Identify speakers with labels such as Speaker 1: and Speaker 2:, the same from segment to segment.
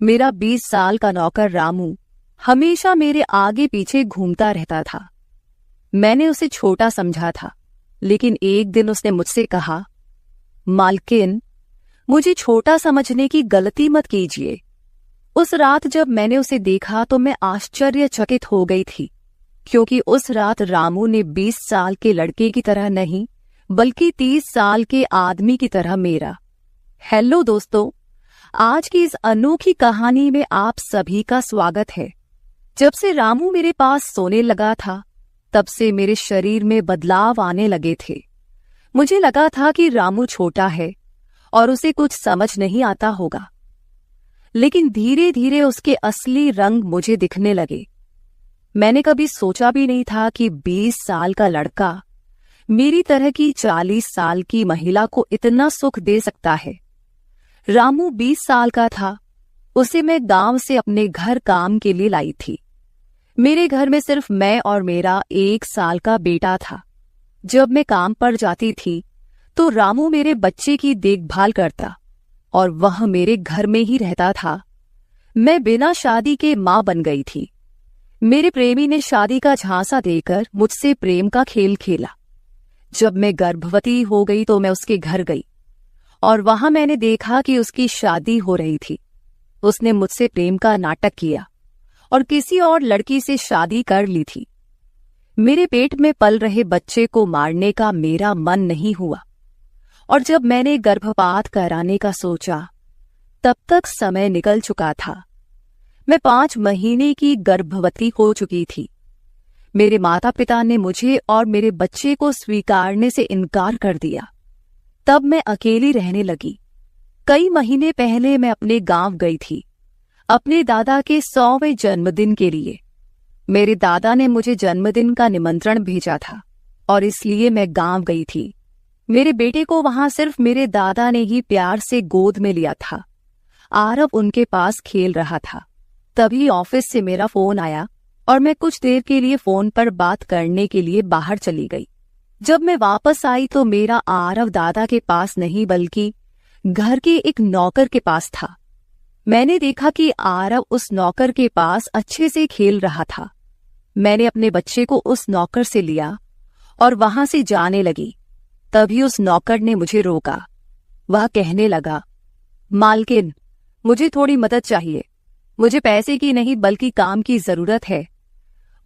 Speaker 1: मेरा 20 साल का नौकर रामू हमेशा मेरे आगे पीछे घूमता रहता था। मैंने उसे छोटा समझा था, लेकिन एक दिन उसने मुझसे कहा, मालकिन, मुझे छोटा समझने की गलती मत कीजिए। उस रात जब मैंने उसे देखा तो मैं आश्चर्यचकित हो गई थी, क्योंकि उस रात रामू ने 20 साल के लड़के की तरह नहीं, बल्कि 30 साल के आदमी की तरह मेरा। हेलो दोस्तों, आज की इस अनोखी कहानी में आप सभी का स्वागत है। जब से रामू मेरे पास सोने लगा था, तब से मेरे शरीर में बदलाव आने लगे थे। मुझे लगा था कि रामू छोटा है और उसे कुछ समझ नहीं आता होगा, लेकिन धीरे धीरे उसके असली रंग मुझे दिखने लगे। मैंने कभी सोचा भी नहीं था कि 20 साल का लड़का मेरी तरह की 40 साल की महिला को इतना सुख दे सकता है। रामू 20 साल का था। उसे मैं गांव से अपने घर काम के लिए लाई थी। मेरे घर में सिर्फ मैं और मेरा 1 साल का बेटा था। जब मैं काम पर जाती थी तो रामू मेरे बच्चे की देखभाल करता और वह मेरे घर में ही रहता था। मैं बिना शादी के मां बन गई थी। मेरे प्रेमी ने शादी का झांसा देकर मुझसे प्रेम का खेल खेला। जब मैं गर्भवती हो गई तो मैं उसके घर गई और वहां मैंने देखा कि उसकी शादी हो रही थी। उसने मुझसे प्रेम का नाटक किया और किसी और लड़की से शादी कर ली थी। मेरे पेट में पल रहे बच्चे को मारने का मेरा मन नहीं हुआ, और जब मैंने गर्भपात कराने का सोचा, तब तक समय निकल चुका था। मैं 5 महीने की गर्भवती हो चुकी थी। मेरे माता पिता ने मुझे और मेरे बच्चे को स्वीकारने से इनकार कर दिया। तब मैं अकेली रहने लगी। कई महीने पहले मैं अपने गांव गई थी, अपने दादा के 100वें जन्मदिन के लिए। मेरे दादा ने मुझे जन्मदिन का निमंत्रण भेजा था और इसलिए मैं गांव गई थी। मेरे बेटे को वहां सिर्फ मेरे दादा ने ही प्यार से गोद में लिया था। आरव उनके पास खेल रहा था। तभी ऑफिस से मेरा फोन आया और मैं कुछ देर के लिए फोन पर बात करने के लिए बाहर चली गई। जब मैं वापस आई तो मेरा आरव दादा के पास नहीं, बल्कि घर के एक नौकर के पास था। मैंने देखा कि आरव उस नौकर के पास अच्छे से खेल रहा था। मैंने अपने बच्चे को उस नौकर से लिया और वहां से जाने लगी। तभी उस नौकर ने मुझे रोका। वह कहने लगा, मालकिन, मुझे थोड़ी मदद चाहिए। मुझे पैसे की नहीं बल्कि काम की जरूरत है।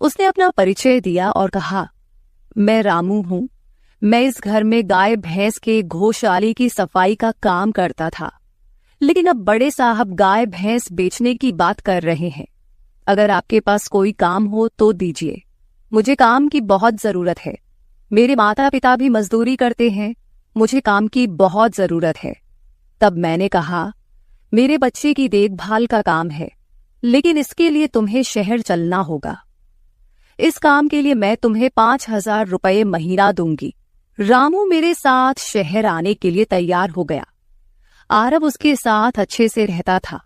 Speaker 1: उसने अपना परिचय दिया और कहा, मैं रामू हूं। मैं इस घर में गाय भैंस के गौशाले की सफाई का काम करता था, लेकिन अब बड़े साहब गाय भैंस बेचने की बात कर रहे हैं। अगर आपके पास कोई काम हो तो दीजिए। मुझे काम की बहुत जरूरत है। मेरे माता पिता भी मजदूरी करते हैं। मुझे काम की बहुत जरूरत है। तब मैंने कहा, मेरे बच्चे की देखभाल का काम है, लेकिन इसके लिए तुम्हें शहर चलना होगा। इस काम के लिए मैं तुम्हें 5,000 रुपये महीना दूंगी। रामू मेरे साथ शहर आने के लिए तैयार हो गया। आरव उसके साथ अच्छे से रहता था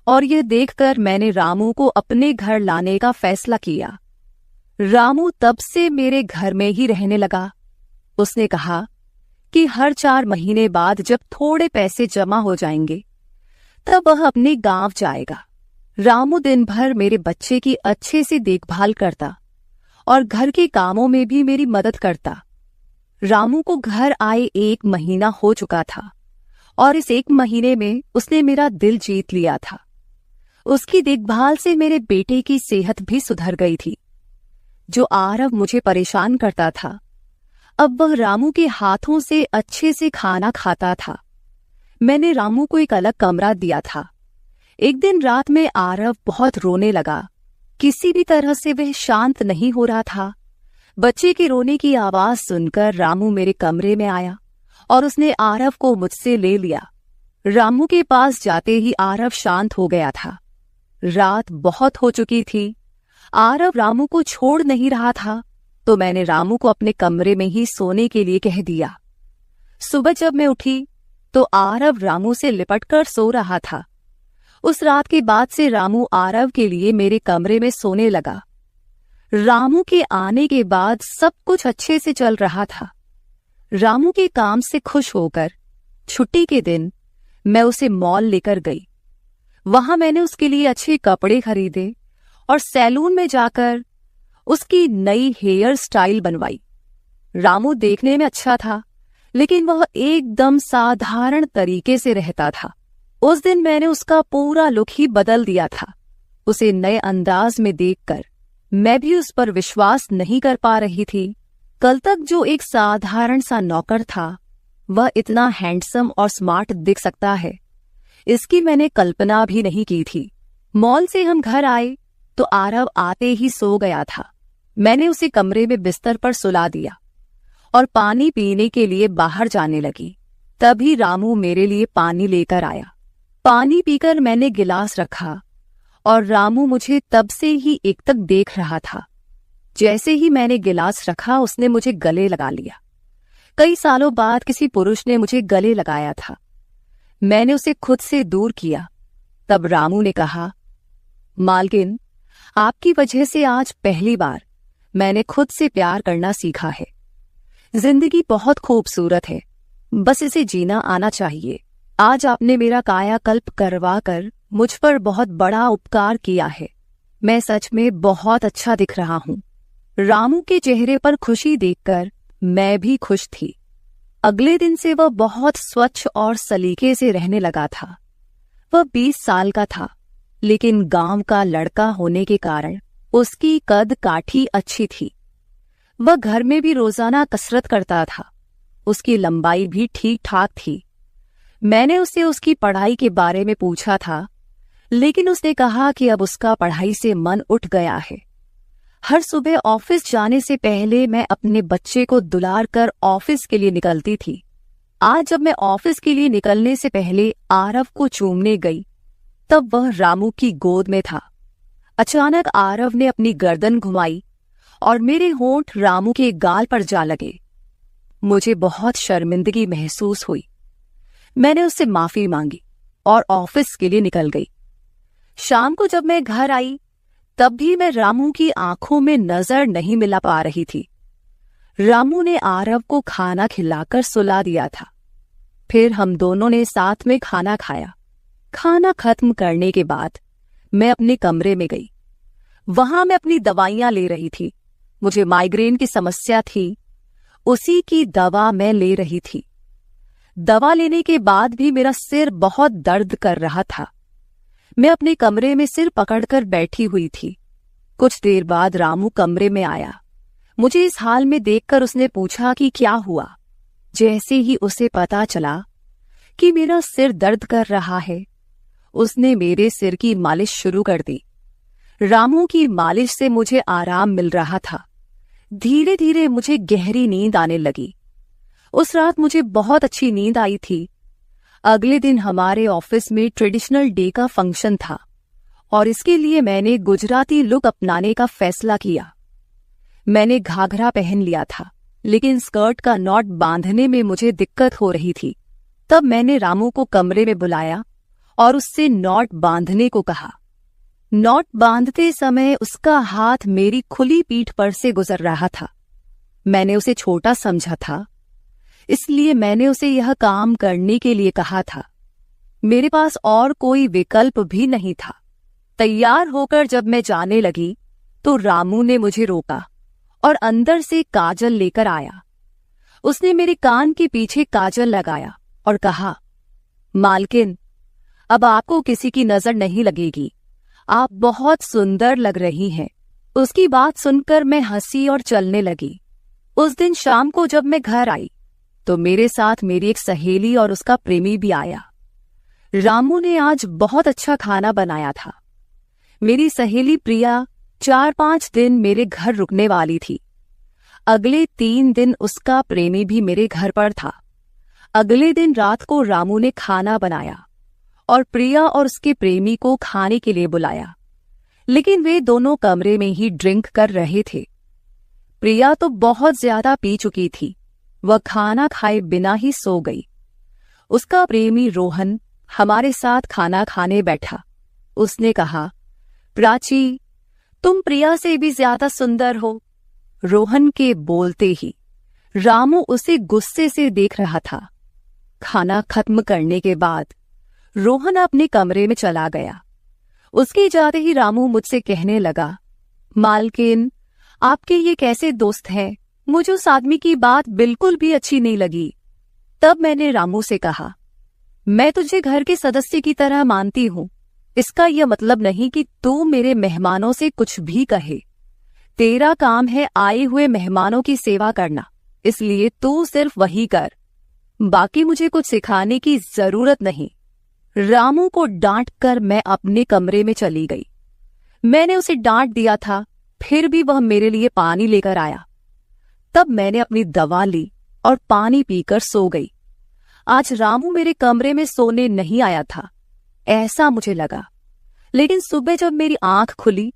Speaker 1: और यह देखकर मैंने रामू को अपने घर लाने का फैसला किया। रामू तब से मेरे घर में ही रहने लगा। उसने कहा कि हर 4 महीने बाद जब थोड़े पैसे जमा हो जाएंगे, तब वह अपने गांव जाएगा। रामू दिन भर मेरे बच्चे की अच्छे से देखभाल करता और घर के कामों में भी मेरी मदद करता। रामू को घर आए 1 महीना हो चुका था और इस 1 महीने में उसने मेरा दिल जीत लिया था। उसकी देखभाल से मेरे बेटे की सेहत भी सुधर गई थी। जो आरव मुझे परेशान करता था, अब वह रामू के हाथों से अच्छे से खाना खाता था। मैंने रामू को एक अलग कमरा दिया था। एक दिन रात में आरव बहुत रोने लगा। किसी भी तरह से वह शांत नहीं हो रहा था। बच्चे के रोने की आवाज सुनकर रामू मेरे कमरे में आया और उसने आरव को मुझसे ले लिया। रामू के पास जाते ही आरव शांत हो गया था। रात बहुत हो चुकी थी। आरव रामू को छोड़ नहीं रहा था, तो मैंने रामू को अपने कमरे में ही सोने के लिए कह दिया। सुबह जब मैं उठी तो आरव रामू से लिपटकर सो रहा था। उस रात के बाद से रामू आरव के लिए मेरे कमरे में सोने लगा। रामू के आने के बाद सब कुछ अच्छे से चल रहा था। रामू के काम से खुश होकर छुट्टी के दिन मैं उसे मॉल लेकर गई। वहां मैंने उसके लिए अच्छे कपड़े खरीदे और सैलून में जाकर उसकी नई हेयर स्टाइल बनवाई। रामू देखने में अच्छा था, लेकिन वह एकदम साधारण तरीके से रहता था। उस दिन मैंने उसका पूरा लुक ही बदल दिया था। उसे नए अंदाज में देखकर मैं भी उस पर विश्वास नहीं कर पा रही थी। कल तक जो एक साधारण सा नौकर था, वह इतना हैंडसम और स्मार्ट दिख सकता है, इसकी मैंने कल्पना भी नहीं की थी। मॉल से हम घर आए तो आरव आते ही सो गया था। मैंने उसे कमरे में बिस्तर पर सुला दिया और पानी पीने के लिए बाहर जाने लगी। तभी रामू मेरे लिए पानी लेकर आया। पानी पीकर मैंने गिलास रखा और रामू मुझे तब से ही एकटक देख रहा था। जैसे ही मैंने गिलास रखा, उसने मुझे गले लगा लिया। कई सालों बाद किसी पुरुष ने मुझे गले लगाया था। मैंने उसे खुद से दूर किया। तब रामू ने कहा, मालकिन, आपकी वजह से आज पहली बार मैंने खुद से प्यार करना सीखा है। जिंदगी बहुत खूबसूरत है, बस इसे जीना आना चाहिए। आज आपने मेरा कायाकल्प करवा कर मुझ पर बहुत बड़ा उपकार किया है। मैं सच में बहुत अच्छा दिख रहा हूँ। रामू के चेहरे पर खुशी देखकर मैं भी खुश थी। अगले दिन से वह बहुत स्वच्छ और सलीके से रहने लगा था। वह 20 साल का था, लेकिन गांव का लड़का होने के कारण उसकी कद काठी अच्छी थी। वह घर में भी रोजाना कसरत करता था। उसकी लंबाई भी ठीक ठाक थी। मैंने उससे उसकी पढ़ाई के बारे में पूछा था, लेकिन उसने कहा कि अब उसका पढ़ाई से मन उठ गया है। हर सुबह ऑफिस जाने से पहले मैं अपने बच्चे को दुलार कर ऑफिस के लिए निकलती थी। आज जब मैं ऑफिस के लिए निकलने से पहले आरव को चूमने गई, तब वह रामू की गोद में था। अचानक आरव ने अपनी गर्दन घुमाई और मेरे होंठ रामू के गाल पर जा लगे। मुझे बहुत शर्मिंदगी महसूस हुई। मैंने उससे माफी मांगी और ऑफिस के लिए निकल गई। शाम को जब मैं घर आई, तब भी मैं रामू की आंखों में नजर नहीं मिला पा रही थी। रामू ने आरव को खाना खिलाकर सुला दिया था। फिर हम दोनों ने साथ में खाना खाया। खाना खत्म करने के बाद मैं अपने कमरे में गई। वहां मैं अपनी दवाइयां ले रही थी। मुझे माइग्रेन की समस्या थी, उसी की दवा मैं ले रही थी। दवा लेने के बाद भी मेरा सिर बहुत दर्द कर रहा था। मैं अपने कमरे में सिर पकड़कर बैठी हुई थी। कुछ देर बाद रामू कमरे में आया। मुझे इस हाल में देखकर उसने पूछा कि क्या हुआ। जैसे ही उसे पता चला कि मेरा सिर दर्द कर रहा है, उसने मेरे सिर की मालिश शुरू कर दी। रामू की मालिश से मुझे आराम मिल रहा था। धीरे धीरे मुझे गहरी नींद आने लगी। उस रात मुझे बहुत अच्छी नींद आई थी। अगले दिन हमारे ऑफिस में ट्रेडिशनल डे का फंक्शन था और इसके लिए मैंने गुजराती लुक अपनाने का फैसला किया। मैंने घाघरा पहन लिया था, लेकिन स्कर्ट का नॉट बांधने में मुझे दिक्कत हो रही थी। तब मैंने रामू को कमरे में बुलाया और उससे नॉट बांधने को कहा। नॉट बांधते समय उसका हाथ मेरी खुली पीठ पर से गुजर रहा था। मैंने उसे छोटा समझा था, इसलिए मैंने उसे यह काम करने के लिए कहा था। मेरे पास और कोई विकल्प भी नहीं था। तैयार होकर जब मैं जाने लगी तो रामू ने मुझे रोका और अंदर से काजल लेकर आया। उसने मेरे कान के पीछे काजल लगाया और कहा, मालकिन, अब आपको किसी की नजर नहीं लगेगी। आप बहुत सुंदर लग रही हैं। उसकी बात सुनकर मैं हंसी और चलने लगी। उस दिन शाम को जब मैं घर आई तो मेरे साथ मेरी एक सहेली और उसका प्रेमी भी आया। रामू ने आज बहुत अच्छा खाना बनाया था। मेरी सहेली प्रिया 4-5 दिन मेरे घर रुकने वाली थी। अगले 3 दिन उसका प्रेमी भी मेरे घर पर था। अगले दिन रात को रामू ने खाना बनाया और प्रिया और उसके प्रेमी को खाने के लिए बुलाया, लेकिन वे दोनों कमरे में ही ड्रिंक कर रहे थे। प्रिया तो बहुत ज्यादा पी चुकी थी। वह खाना खाए बिना ही सो गई। उसका प्रेमी रोहन हमारे साथ खाना खाने बैठा। उसने कहा, प्राची, तुम प्रिया से भी ज्यादा सुंदर हो। रोहन के बोलते ही रामू उसे गुस्से से देख रहा था। खाना खत्म करने के बाद रोहन अपने कमरे में चला गया। उसके जाते ही रामू मुझसे कहने लगा, मालकिन, आपके ये कैसे दोस्त हैं? मुझे उस आदमी की बात बिल्कुल भी अच्छी नहीं लगी। तब मैंने रामू से कहा, मैं तुझे घर के सदस्य की तरह मानती हूँ। इसका यह मतलब नहीं कि तू मेरे मेहमानों से कुछ भी कहे। तेरा काम है आए हुए मेहमानों की सेवा करना, इसलिए तू सिर्फ वही कर। बाकी मुझे कुछ सिखाने की जरूरत नहीं। रामू को डांट कर मैं अपने कमरे में चली गई। मैंने उसे डांट दिया था, फिर भी वह मेरे लिए पानी लेकर आया। तब मैंने अपनी दवा ली और पानी पीकर सो गई। आज रामू मेरे कमरे में सोने नहीं आया था, ऐसा मुझे लगा। लेकिन सुबह जब मेरी आंख खुली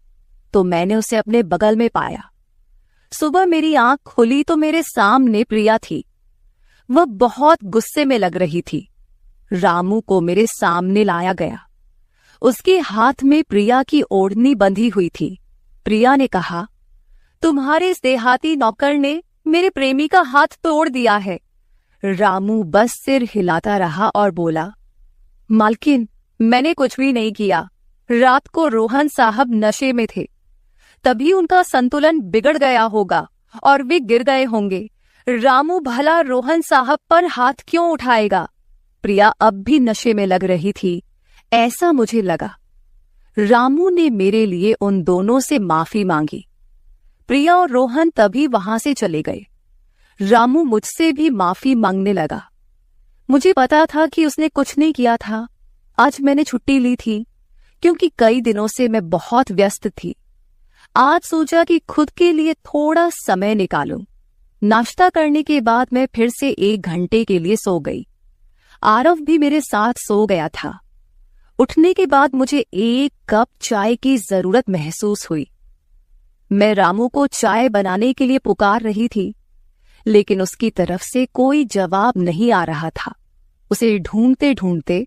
Speaker 1: तो मैंने उसे अपने बगल में पाया। सुबह मेरी आंख खुली तो मेरे सामने प्रिया थी। वह बहुत गुस्से में लग रही थी। रामू को मेरे सामने लाया गया। उसके हाथ में प्रिया की ओढ़नी बंधी हुई थी। प्रिया ने कहा, तुम्हारे इस देहाती नौकर ने मेरे प्रेमी का हाथ तोड़ दिया है। रामू बस सिर हिलाता रहा और बोला, मालकिन, मैंने कुछ भी नहीं किया। रात को रोहन साहब नशे में थे, तभी उनका संतुलन बिगड़ गया होगा और वे गिर गए होंगे। रामू भला रोहन साहब पर हाथ क्यों उठाएगा? प्रिया अब भी नशे में लग रही थी, ऐसा मुझे लगा। रामू ने मेरे लिए उन दोनों से माफी मांगी। प्रिया और रोहन तभी वहां से चले गए। रामू मुझसे भी माफी मांगने लगा। मुझे पता था कि उसने कुछ नहीं किया था। आज मैंने छुट्टी ली थी क्योंकि कई दिनों से मैं बहुत व्यस्त थी। आज सोचा कि खुद के लिए थोड़ा समय निकालूं। नाश्ता करने के बाद मैं फिर से 1 घंटे के लिए सो गई। आरव भी मेरे साथ सो गया था। उठने के बाद मुझे 1 कप चाय की जरूरत महसूस हुई। मैं रामू को चाय बनाने के लिए पुकार रही थी, लेकिन उसकी तरफ से कोई जवाब नहीं आ रहा था। उसे ढूंढते ढूंढते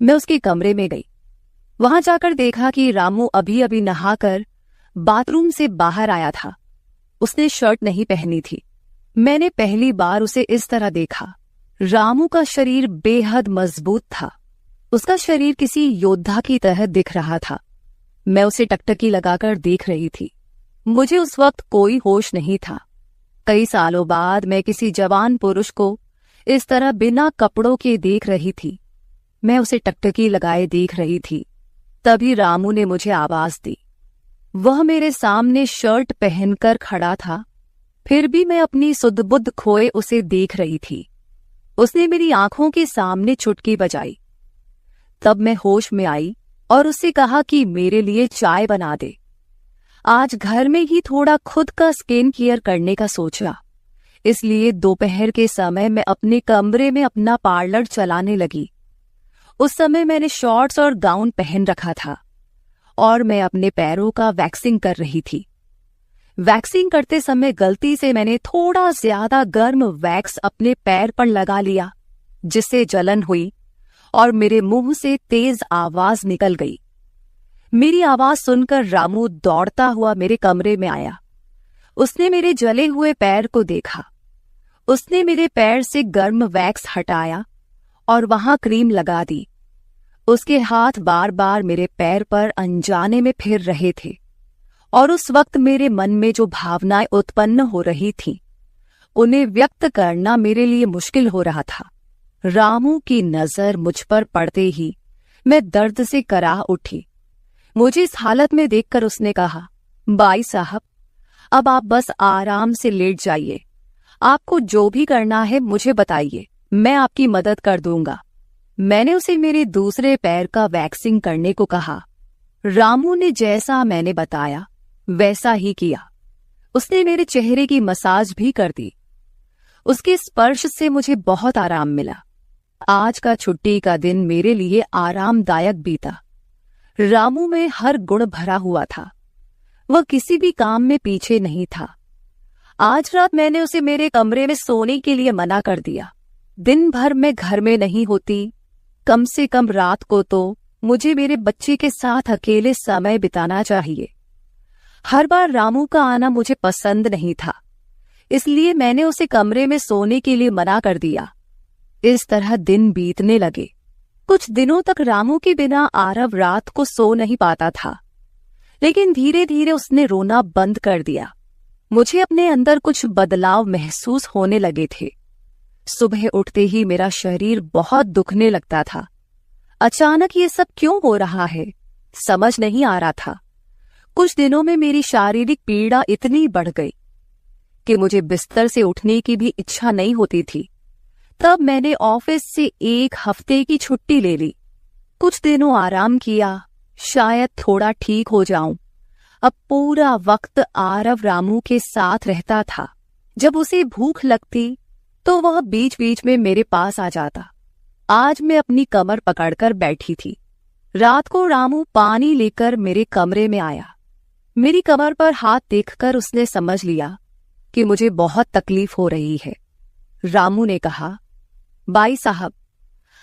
Speaker 1: मैं उसके कमरे में गई। वहां जाकर देखा कि रामू अभी अभी नहाकर बाथरूम से बाहर आया था। उसने शर्ट नहीं पहनी थी। मैंने पहली बार उसे इस तरह देखा। रामू का शरीर बेहद मजबूत था। उसका शरीर किसी योद्धा की तरह दिख रहा था। मैं उसे टकटकी लगाकर देख रही थी। मुझे उस वक्त कोई होश नहीं था। कई सालों बाद मैं किसी जवान पुरुष को इस तरह बिना कपड़ों के देख रही थी। मैं उसे टकटकी लगाए देख रही थी। तभी रामू ने मुझे आवाज दी। वह मेरे सामने शर्ट पहनकर खड़ा था, फिर भी मैं अपनी सुध-बुध खोए उसे देख रही थी। उसने मेरी आंखों के सामने चुटकी बजाई। तब मैं होश में आई और उससे कहा कि मेरे लिए चाय बना दे। आज घर में ही थोड़ा खुद का स्किन केयर करने का सोचा, इसलिए दोपहर के समय मैं अपने कमरे में अपना पार्लर चलाने लगी। उस समय मैंने शॉर्ट्स और गाउन पहन रखा था और मैं अपने पैरों का वैक्सिंग कर रही थी। वैक्सिंग करते समय गलती से मैंने थोड़ा ज्यादा गर्म वैक्स अपने पैर पर लगा लिया, जिससे जलन हुई और मेरे मुंह से तेज आवाज निकल गई। मेरी आवाज सुनकर रामू दौड़ता हुआ मेरे कमरे में आया। उसने मेरे जले हुए पैर को देखा। उसने मेरे पैर से गर्म वैक्स हटाया और वहां क्रीम लगा दी। उसके हाथ बार बार मेरे पैर पर अनजाने में फिर रहे थे और उस वक्त मेरे मन में जो भावनाएं उत्पन्न हो रही थीं, उन्हें व्यक्त करना मेरे लिए मुश्किल हो रहा था। रामू की नजर मुझ पर पड़ते ही मैं दर्द से कराह उठी। मुझे इस हालत में देखकर उसने कहा, बाई साहब, अब आप बस आराम से लेट जाइए। आपको जो भी करना है मुझे बताइए, मैं आपकी मदद कर दूंगा। मैंने उसे मेरे दूसरे पैर का वैक्सिंग करने को कहा। रामू ने जैसा मैंने बताया वैसा ही किया। उसने मेरे चेहरे की मसाज भी कर दी। उसके स्पर्श से मुझे बहुत आराम मिला। आज का छुट्टी का दिन मेरे लिए आरामदायक बीता। रामू में हर गुण भरा हुआ था। वह किसी भी काम में पीछे नहीं था। आज रात मैंने उसे मेरे कमरे में सोने के लिए मना कर दिया। दिन भर मैं घर में नहीं होती, कम से कम रात को तो मुझे मेरे बच्चे के साथ अकेले समय बिताना चाहिए। हर बार रामू का आना मुझे पसंद नहीं था, इसलिए मैंने उसे कमरे में सोने के लिए मना कर दिया। इस तरह दिन बीतने लगे। कुछ दिनों तक रामू के बिना आरव रात को सो नहीं पाता था, लेकिन धीरे धीरे उसने रोना बंद कर दिया। मुझे अपने अंदर कुछ बदलाव महसूस होने लगे थे। सुबह उठते ही मेरा शरीर बहुत दुखने लगता था। अचानक ये सब क्यों हो रहा है, समझ नहीं आ रहा था। कुछ दिनों में मेरी शारीरिक पीड़ा इतनी बढ़ गई कि मुझे बिस्तर से उठने की भी इच्छा नहीं होती थी। तब मैंने ऑफिस से 1 हफ्ते की छुट्टी ले ली। कुछ दिनों आराम किया, शायद थोड़ा ठीक हो जाऊं। अब पूरा वक्त आरव रामू के साथ रहता था। जब उसे भूख लगती तो वह बीच बीच में मेरे पास आ जाता। आज मैं अपनी कमर पकड़कर बैठी थी। रात को रामू पानी लेकर मेरे कमरे में आया। मेरी कमर पर हाथ देखकर उसने समझ लिया कि मुझे बहुत तकलीफ हो रही है। रामू ने कहा, भाई साहब,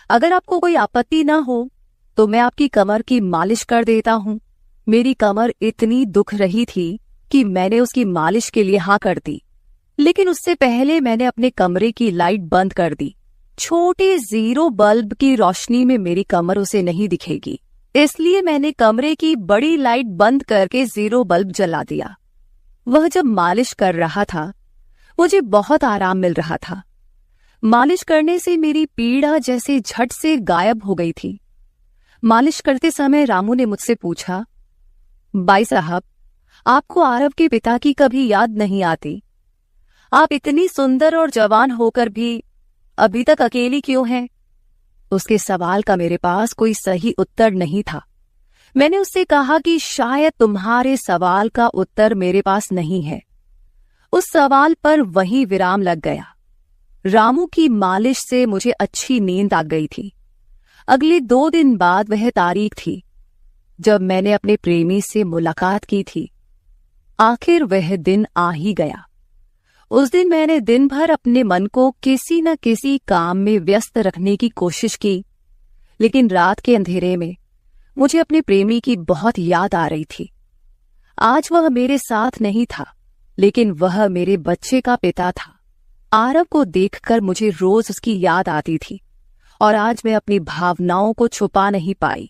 Speaker 1: अगर आपको कोई आपत्ति ना हो तो मैं आपकी कमर की मालिश कर देता हूं। मेरी कमर इतनी दुख रही थी कि मैंने उसकी मालिश के लिए हाँ कर दी, लेकिन उससे पहले मैंने अपने कमरे की लाइट बंद कर दी। छोटे 0 बल्ब की रोशनी में मेरी कमर उसे नहीं दिखेगी, इसलिए मैंने कमरे की बड़ी लाइट बंद करके 0 बल्ब जला दिया। वह जब मालिश कर रहा था, मुझे बहुत आराम मिल रहा था। मालिश करने से मेरी पीड़ा जैसे झट से गायब हो गई थी। मालिश करते समय रामू ने मुझसे पूछा, भाई साहब, आपको आरव के पिता की कभी याद नहीं आती? आप इतनी सुंदर और जवान होकर भी अभी तक अकेली क्यों हैं? उसके सवाल का मेरे पास कोई सही उत्तर नहीं था। मैंने उससे कहा कि शायद तुम्हारे सवाल का उत्तर मेरे पास नहीं है। उस सवाल पर वहीं विराम लग गया। रामू की मालिश से मुझे अच्छी नींद आ गई थी। अगले 2 दिन बाद वह तारीख थी जब मैंने अपने प्रेमी से मुलाकात की थी। आखिर वह दिन आ ही गया। उस दिन मैंने दिन भर अपने मन को किसी न किसी काम में व्यस्त रखने की कोशिश की, लेकिन रात के अंधेरे में मुझे अपने प्रेमी की बहुत याद आ रही थी। आज वह मेरे साथ नहीं था, लेकिन वह मेरे बच्चे का पिता था। आरव को देखकर मुझे रोज उसकी याद आती थी और आज मैं अपनी भावनाओं को छुपा नहीं पाई।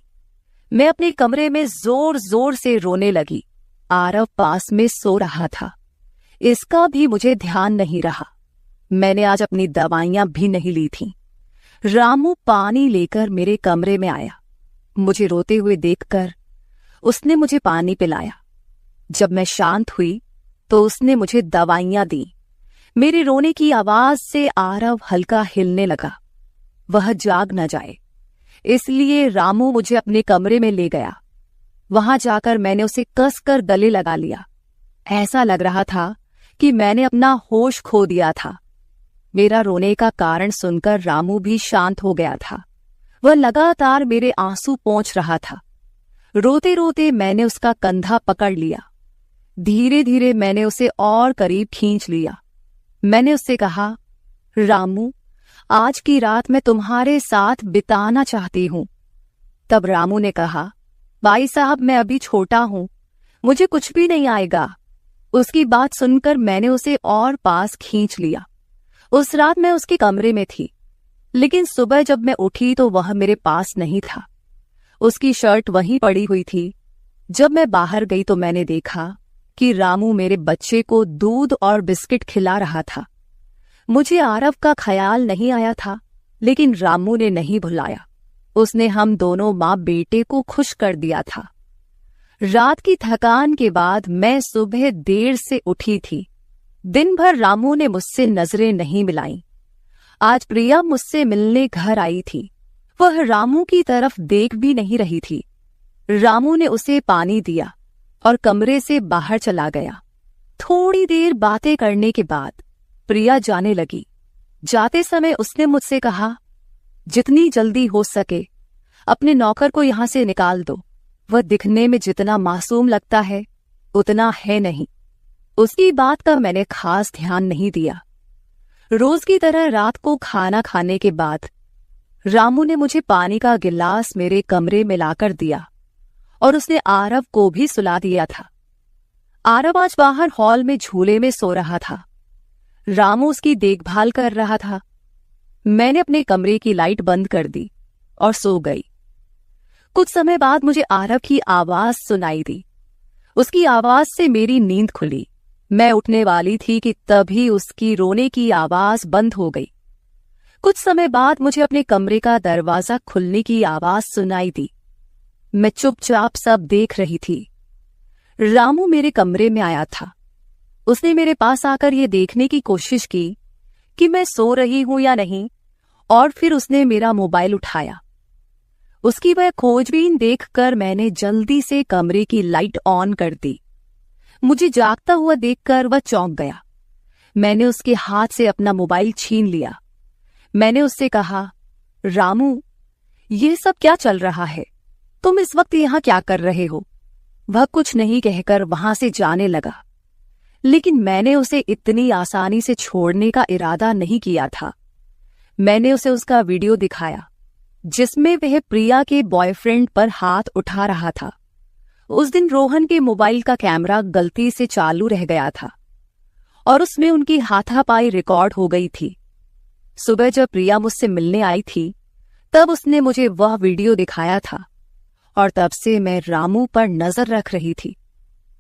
Speaker 1: मैं अपने कमरे में जोर जोर से रोने लगी। आरव पास में सो रहा था, इसका भी मुझे ध्यान नहीं रहा। मैंने आज अपनी दवाइयां भी नहीं ली थीं। रामू पानी लेकर मेरे कमरे में आया। मुझे रोते हुए देखकर उसने मुझे पानी पिलाया। जब मैं शांत हुई तो उसने मुझे दवाइयां दी। मेरे रोने की आवाज से आरव हल्का हिलने लगा। वह जाग न जाए, इसलिए रामू मुझे अपने कमरे में ले गया। वहां जाकर मैंने उसे कसकर गले लगा लिया। ऐसा लग रहा था कि मैंने अपना होश खो दिया था। मेरा रोने का कारण सुनकर रामू भी शांत हो गया था। वह लगातार मेरे आंसू पोंछ रहा था। रोते रोते मैंने उसका कंधा पकड़ लिया। धीरे धीरे मैंने उसे और करीब खींच लिया। मैंने उससे कहा, रामू, आज की रात मैं तुम्हारे साथ बिताना चाहती हूं। तब रामू ने कहा, भाई साहब, मैं अभी छोटा हूं, मुझे कुछ भी नहीं आएगा। उसकी बात सुनकर मैंने उसे और पास खींच लिया। उस रात मैं उसके कमरे में थी, लेकिन सुबह जब मैं उठी तो वह मेरे पास नहीं था। उसकी शर्ट वहीं पड़ी हुई थी। जब मैं बाहर गई तो मैंने देखा कि रामू मेरे बच्चे को दूध और बिस्किट खिला रहा था। मुझे आरव का ख्याल नहीं आया था, लेकिन रामू ने नहीं भुलाया। उसने हम दोनों माँ बेटे को खुश कर दिया था। रात की थकान के बाद मैं सुबह देर से उठी थी। दिन भर रामू ने मुझसे नजरें नहीं मिलाईं। आज प्रिया मुझसे मिलने घर आई थी। वह रामू की तरफ देख भी नहीं रही थी। रामू ने उसे पानी दिया और कमरे से बाहर चला गया। थोड़ी देर बातें करने के बाद प्रिया जाने लगी। जाते समय उसने मुझसे कहा, जितनी जल्दी हो सके अपने नौकर को यहां से निकाल दो। वह दिखने में जितना मासूम लगता है उतना है नहीं। उसकी बात का मैंने खास ध्यान नहीं दिया। रोज की तरह रात को खाना खाने के बाद रामू ने मुझे पानी का गिलास मेरे कमरे में लाकर दिया और उसने आरव को भी सुला दिया था। आरव आज बाहर हॉल में झूले में सो रहा था। रामू उसकी देखभाल कर रहा था। मैंने अपने कमरे की लाइट बंद कर दी। और सो गई। कुछ समय बाद मुझे आरव की आवाज सुनाई दी। उसकी आवाज से मेरी नींद खुली। मैं उठने वाली थी कि तभी उसकी रोने की आवाज बंद हो गई। कुछ समय बाद मुझे अपने कमरे का दरवाजा खुलने की आवाज सुनाई दी। मैं चुपचाप सब देख रही थी। रामू मेरे कमरे में आया था। उसने मेरे पास आकर ये देखने की कोशिश की कि मैं सो रही हूं या नहीं, और फिर उसने मेरा मोबाइल उठाया। उसकी वह खोजबीन देखकर मैंने जल्दी से कमरे की लाइट ऑन कर दी। मुझे जागता हुआ देखकर वह चौंक गया। मैंने उसके हाथ से अपना मोबाइल छीन लिया। मैंने उससे कहा, रामू, ये सब क्या चल रहा है? तुम इस वक्त यहां क्या कर रहे हो? वह कुछ नहीं कहकर वहां से जाने लगा, लेकिन मैंने उसे इतनी आसानी से छोड़ने का इरादा नहीं किया था। मैंने उसे उसका वीडियो दिखाया जिसमें वह प्रिया के बॉयफ्रेंड पर हाथ उठा रहा था। उस दिन रोहन के मोबाइल का कैमरा गलती से चालू रह गया था और उसमें उनकी हाथापाई रिकॉर्ड हो गई थी। सुबह जब प्रिया मुझसे मिलने आई थी तब उसने मुझे वह वीडियो दिखाया था और तब से मैं रामू पर नजर रख रही थी।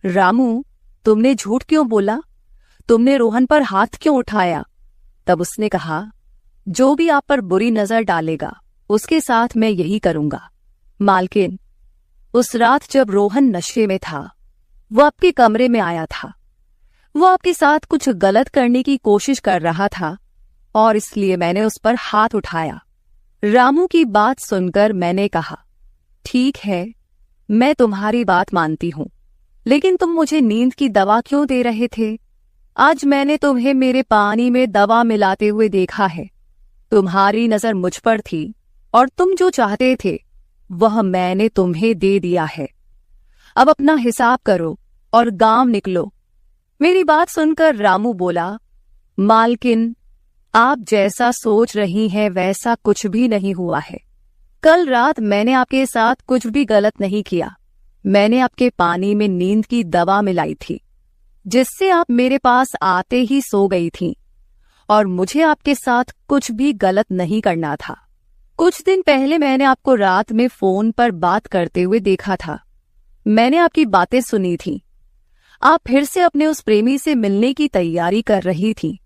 Speaker 1: रामू, तुमने झूठ क्यों बोला? तुमने रोहन पर हाथ क्यों उठाया? तब उसने कहा, जो भी आप पर बुरी नजर डालेगा उसके साथ मैं यही करूंगा। मालकिन, उस रात जब रोहन नशे में था वो आपके कमरे में आया था। वो आपके साथ कुछ गलत करने की कोशिश कर रहा था और इसलिए मैंने उस पर हाथ उठाया। रामू की बात सुनकर मैंने कहा, ठीक है, मैं तुम्हारी बात मानती हूं, लेकिन तुम मुझे नींद की दवा क्यों दे रहे थे? आज मैंने तुम्हें मेरे पानी में दवा मिलाते हुए देखा है। तुम्हारी नजर मुझ पर थी और तुम जो चाहते थे वह मैंने तुम्हें दे दिया है। अब अपना हिसाब करो और गांव निकलो। मेरी बात सुनकर रामू बोला, मालकिन, आप जैसा सोच रही हैं वैसा कुछ भी नहीं हुआ है। कल रात मैंने आपके साथ कुछ भी गलत नहीं किया। मैंने आपके पानी में नींद की दवा मिलाई थी जिससे आप मेरे पास आते ही सो गई थीं और मुझे आपके साथ कुछ भी गलत नहीं करना था। कुछ दिन पहले मैंने आपको रात में फोन पर बात करते हुए देखा था। मैंने आपकी बातें सुनी थी। आप फिर से अपने उस प्रेमी से मिलने की तैयारी कर रही थी।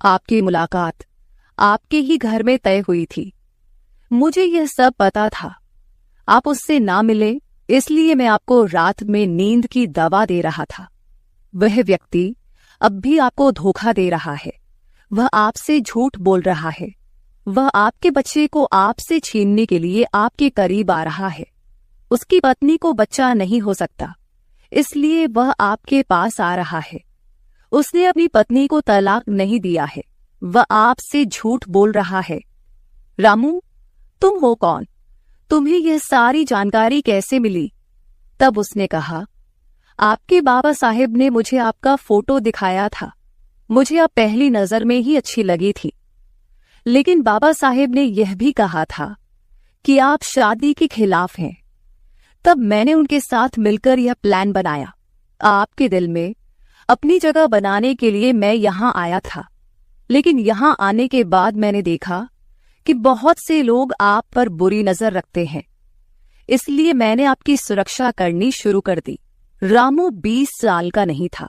Speaker 1: आपकी मुलाकात आपके ही घर में तय हुई थी। मुझे यह सब पता था। आप उससे ना मिले इसलिए मैं आपको रात में नींद की दवा दे रहा था। वह व्यक्ति अब भी आपको धोखा दे रहा है। वह आपसे झूठ बोल रहा है। वह आपके बच्चे को आपसे छीनने के लिए आपके करीब आ रहा है। उसकी पत्नी को बच्चा नहीं हो सकता, इसलिए वह आपके पास आ रहा है। उसने अपनी पत्नी को तलाक नहीं दिया है। वह आपसे झूठ बोल रहा है। रामू, तुम हो कौन? तुम्हें यह सारी जानकारी कैसे मिली? तब उसने कहा, आपके बाबा साहेब ने मुझे आपका फोटो दिखाया था। मुझे आप पहली नजर में ही अच्छी लगी थी, लेकिन बाबा साहेब ने यह भी कहा था कि आप शादी के खिलाफ हैं। तब मैंने उनके साथ मिलकर यह प्लान बनाया। आपके दिल में अपनी जगह बनाने के लिए मैं यहां आया था, लेकिन यहां आने के बाद मैंने देखा कि बहुत से लोग आप पर बुरी नजर रखते हैं, इसलिए मैंने आपकी सुरक्षा करनी शुरू कर दी। रामू 20 साल का नहीं था।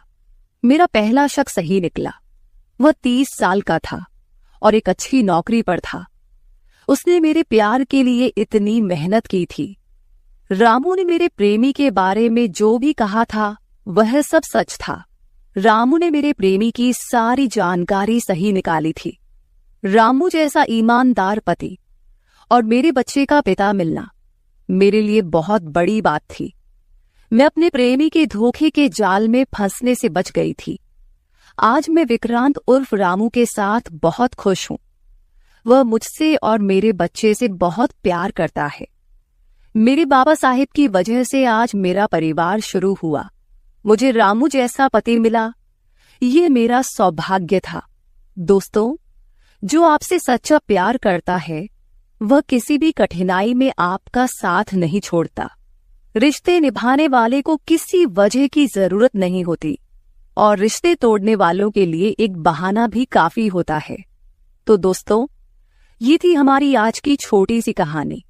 Speaker 1: मेरा पहला शक सही निकला। वह 30 साल का था और एक अच्छी नौकरी पर था। उसने मेरे प्यार के लिए इतनी मेहनत की थी। रामू ने मेरे प्रेमी के बारे में जो भी कहा था वह सब सच था। रामू ने मेरे प्रेमी की सारी जानकारी सही निकाली थी। रामू जैसा ईमानदार पति और मेरे बच्चे का पिता मिलना मेरे लिए बहुत बड़ी बात थी। मैं अपने प्रेमी के धोखे के जाल में फंसने से बच गई थी। आज मैं विक्रांत उर्फ रामू के साथ बहुत खुश हूं। वह मुझसे और मेरे बच्चे से बहुत प्यार करता है। मेरे बाबा साहिब की वजह से आज मेरा परिवार शुरू हुआ। मुझे रामू जैसा पति मिला, ये मेरा सौभाग्य था। दोस्तों, जो आपसे सच्चा प्यार करता है वह किसी भी कठिनाई में आपका साथ नहीं छोड़ता। रिश्ते निभाने वाले को किसी वजह की जरूरत नहीं होती और रिश्ते तोड़ने वालों के लिए एक बहाना भी काफी होता है। तो दोस्तों, ये थी हमारी आज की छोटी सी कहानी।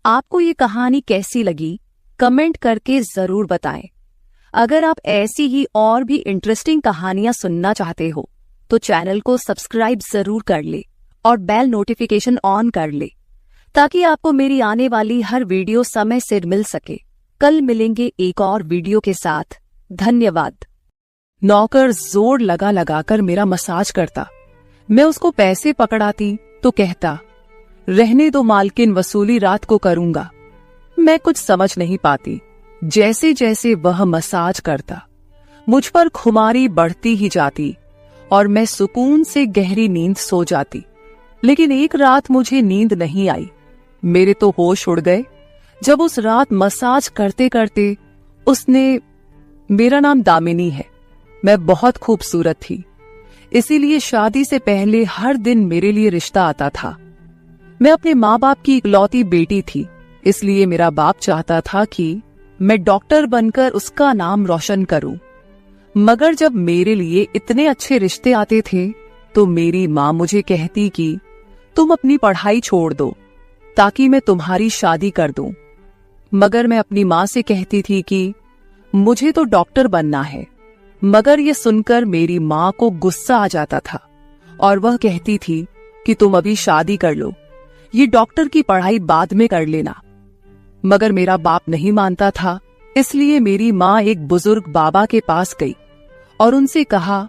Speaker 1: आपको ये कहानी कैसी लगी कमेंट करके जरूर बताएं। अगर आप ऐसी ही और भी इंटरेस्टिंग कहानियां सुनना चाहते हो तो चैनल को सब्सक्राइब जरूर कर ले और बेल नोटिफिकेशन ऑन कर ले ताकि आपको मेरी आने वाली हर वीडियो समय से मिल सके। कल मिलेंगे एक और वीडियो के साथ। धन्यवाद। नौकर जोर लगा लगाकर मेरा मसाज करता। मैं उसको पैसे पकड़ाती तो कहता, रहने दो मालकिन, वसूली रात को करूंगा। मैं कुछ समझ नहीं पाती। जैसे जैसे वह मसाज करता मुझ पर खुमारी बढ़ती ही जाती और मैं सुकून से गहरी नींद सो जाती। लेकिन एक रात मुझे नींद नहीं आई। मेरे तो होश उड़ गए जब उस रात मसाज करते करते उसने, मेरा नाम दामिनी है, मैं बहुत खूबसूरत थी, इसीलिए शादी से पहले हर दिन मेरे लिए रिश्ता आता था। मैं अपने माँ बाप की इकलौती बेटी थी, इसलिए मेरा बाप चाहता था कि मैं डॉक्टर बनकर उसका नाम रोशन करूं। मगर जब मेरे लिए इतने अच्छे रिश्ते आते थे तो मेरी माँ मुझे कहती कि तुम अपनी पढ़ाई छोड़ दो ताकि मैं तुम्हारी शादी कर दूं। मगर मैं अपनी माँ से कहती थी कि मुझे तो डॉक्टर बनना है। मगर ये सुनकर मेरी माँ को गुस्सा आ जाता था और वह कहती थी कि तुम अभी शादी कर लो, ये डॉक्टर की पढ़ाई बाद में कर लेना। मगर मेरा बाप नहीं मानता था, इसलिए मेरी माँ एक बुजुर्ग बाबा के पास गई और उनसे कहा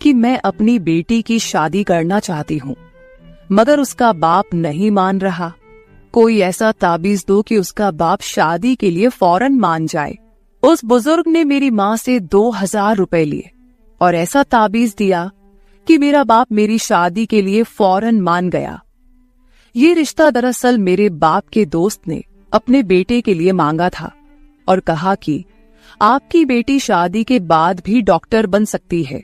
Speaker 1: कि मैं अपनी बेटी की शादी करना चाहती हूँ। मगर उसका बाप नहीं मान रहा। कोई ऐसा ताबीज दो कि उसका बाप शादी के लिए फौरन मान जाए। उस बुजुर्ग ने मेरी माँ से 2000 रुपए लिए और ऐसा ताबीज दिया कि मेरा बाप मेरी शादी के लिए फौरन मान गया। ये रिश्ता दरअसल मेरे बाप के दोस्त ने अपने बेटे के लिए मांगा था और कहा कि आपकी बेटी शादी के बाद भी डॉक्टर बन सकती है।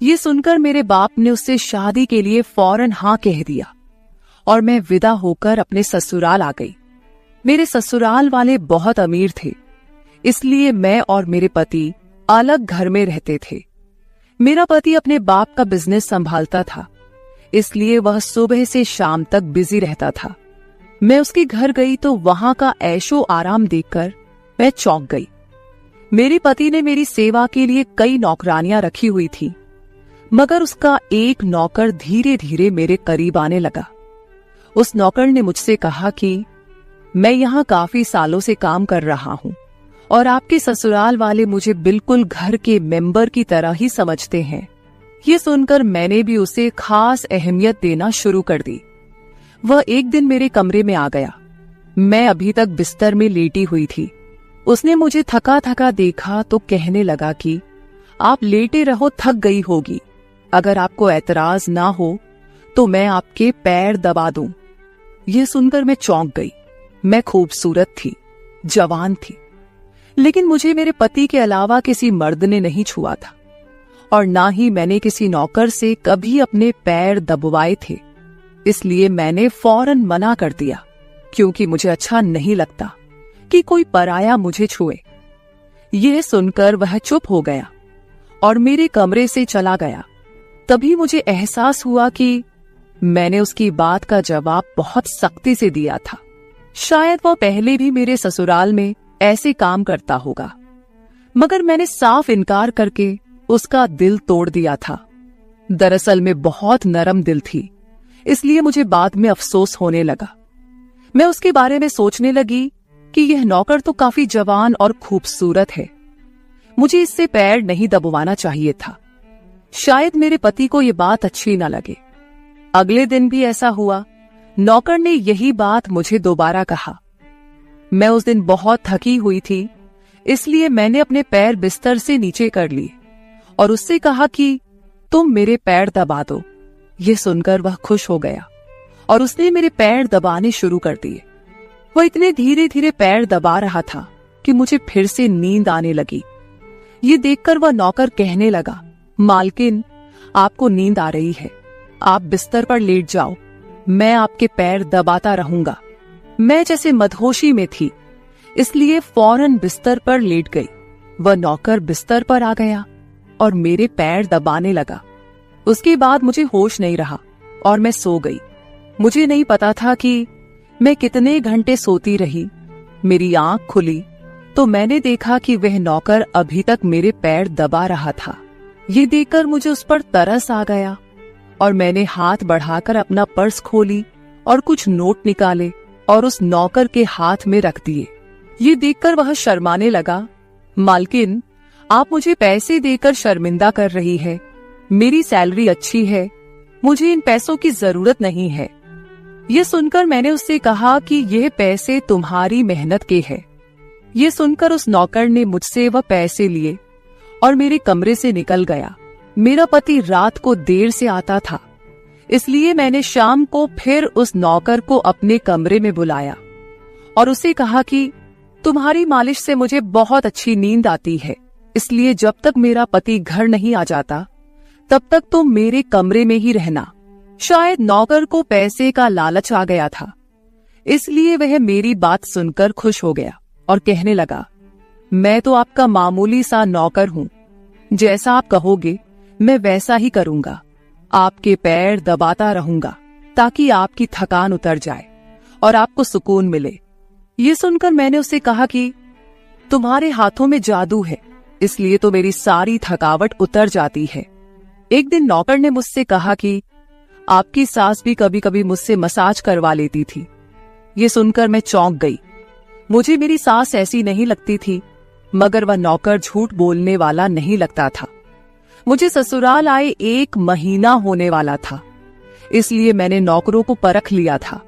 Speaker 1: ये सुनकर मेरे बाप ने उससे शादी के लिए फौरन हाँ कह दिया और मैं विदा होकर अपने ससुराल आ गई। मेरे ससुराल वाले बहुत अमीर थे, इसलिए मैं और मेरे पति अलग घर में रहते थे। मेरा पति अपने बाप का बिजनेस संभालता था, इसलिए वह सुबह से शाम तक बिजी रहता था। मैं उसके घर गई तो वहां का ऐशो आराम देखकर मैं चौंक गई। मेरे पति ने मेरी सेवा के लिए कई नौकरानियां रखी हुई थी, मगर उसका एक नौकर धीरे धीरे मेरे करीब आने लगा। उस नौकर ने मुझसे कहा कि मैं यहाँ काफी सालों से काम कर रहा हूँ और आपके ससुराल वाले मुझे बिल्कुल घर के मेंबर की तरह ही समझते हैं। ये सुनकर मैंने भी उसे खास अहमियत देना शुरू कर दी। वह एक दिन मेरे कमरे में आ गया। मैं अभी तक बिस्तर में लेटी हुई थी। उसने मुझे थका थका देखा तो कहने लगा कि आप लेटे रहो, थक गई होगी। अगर आपको एतराज ना हो तो मैं आपके पैर दबा दूं। यह सुनकर मैं चौंक गई। मैं खूबसूरत थी, जवान थी, लेकिन मुझे मेरे पति के अलावा किसी मर्द ने नहीं छुआ था और ना ही मैंने किसी नौकर से कभी अपने पैर दबवाए थे। इसलिए मैंने फौरन मना कर दिया, क्योंकि मुझे अच्छा नहीं लगता कि कोई पराया मुझे छुए। यह सुनकर वह चुप हो गया और मेरे कमरे से चला गया। तभी मुझे एहसास हुआ कि मैंने उसकी बात का जवाब बहुत सख्ती से दिया था। शायद वह पहले भी मेरे ससुराल में ऐसे काम करता होगा, मगर मैंने साफ इनकार करके उसका दिल तोड़ दिया था। दरअसल मैं बहुत नरम दिल थी, इसलिए मुझे बाद में अफसोस होने लगा। मैं उसके बारे में सोचने लगी कि यह नौकर तो काफी जवान और खूबसूरत है, मुझे इससे पैर नहीं दबवाना चाहिए था। शायद मेरे पति को यह बात अच्छी न लगे। अगले दिन भी ऐसा हुआ। नौकर ने यही बात मुझे दोबारा कहा। मैं उस दिन बहुत थकी हुई थी, इसलिए मैंने अपने पैर बिस्तर से नीचे कर लिए और उससे कहा कि तुम मेरे पैर दबा दो। ये सुनकर वह खुश हो गया और उसने मेरे पैर दबाने शुरू कर दिए। वह इतने धीरे धीरे पैर दबा रहा था कि मुझे फिर से नींद आने लगी। ये देखकर वह नौकर कहने लगा, मालकिन, आपको नींद आ रही है, आप बिस्तर पर लेट जाओ, मैं आपके पैर दबाता रहूंगा। मैं जैसे मदहोशी में थी, इसलिए फौरन बिस्तर पर लेट गई। वह नौकर बिस्तर पर आ गया और मेरे पैर दबाने लगा। उसके बाद मुझे होश नहीं रहा और मैं सो गई। मुझे नहीं पता था कि मैं कितने घंटे सोती रही। मेरी आंख खुली तो मैंने देखा कि वह नौकर अभी तक मेरे पैर दबा रहा था। ये देखकर मुझे उस पर तरस आ गया और मैंने हाथ बढ़ाकर अपना पर्स खोली और कुछ नोट निकाले और उस नौकर के हाथ में रख दिए। ये देखकर वह शर्माने लगा। मालकिन, आप मुझे पैसे देकर शर्मिंदा कर रही है। मेरी सैलरी अच्छी है, मुझे इन पैसों की जरूरत नहीं है। ये सुनकर मैंने उससे कहा कि यह पैसे तुम्हारी मेहनत के हैं। ये सुनकर उस नौकर ने मुझसे वह पैसे लिए और मेरे कमरे से निकल गया। मेरा पति रात को देर से आता था, इसलिए मैंने शाम को फिर उस नौकर को अपने कमरे में बुलाया और उसे कहा कि तुम्हारी मालिश से मुझे बहुत अच्छी नींद आती है, इसलिए जब तक मेरा पति घर नहीं आ जाता तब तक तुम मेरे कमरे में ही रहना। शायद नौकर को पैसे का लालच आ गया था, इसलिए वह मेरी बात सुनकर खुश हो गया और कहने लगा, मैं तो आपका मामूली सा नौकर हूँ, जैसा आप कहोगे मैं वैसा ही करूंगा। आपके पैर दबाता रहूंगा ताकि आपकी थकान उतर जाए और आपको सुकून मिले। ये सुनकर मैंने उससे कहा कि तुम्हारे हाथों में जादू है, इसलिए तो मेरी सारी थकावट उतर जाती है। एक दिन नौकर ने मुझसे कहा कि आपकी सास भी कभी कभी मुझसे मसाज करवा लेती थी। ये सुनकर मैं चौंक गई। मुझे मेरी सास ऐसी नहीं लगती थी, मगर वह नौकर झूठ बोलने वाला नहीं लगता था। मुझे ससुराल आए 1 महीना होने वाला था, इसलिए मैंने नौकरों को परख लिया था।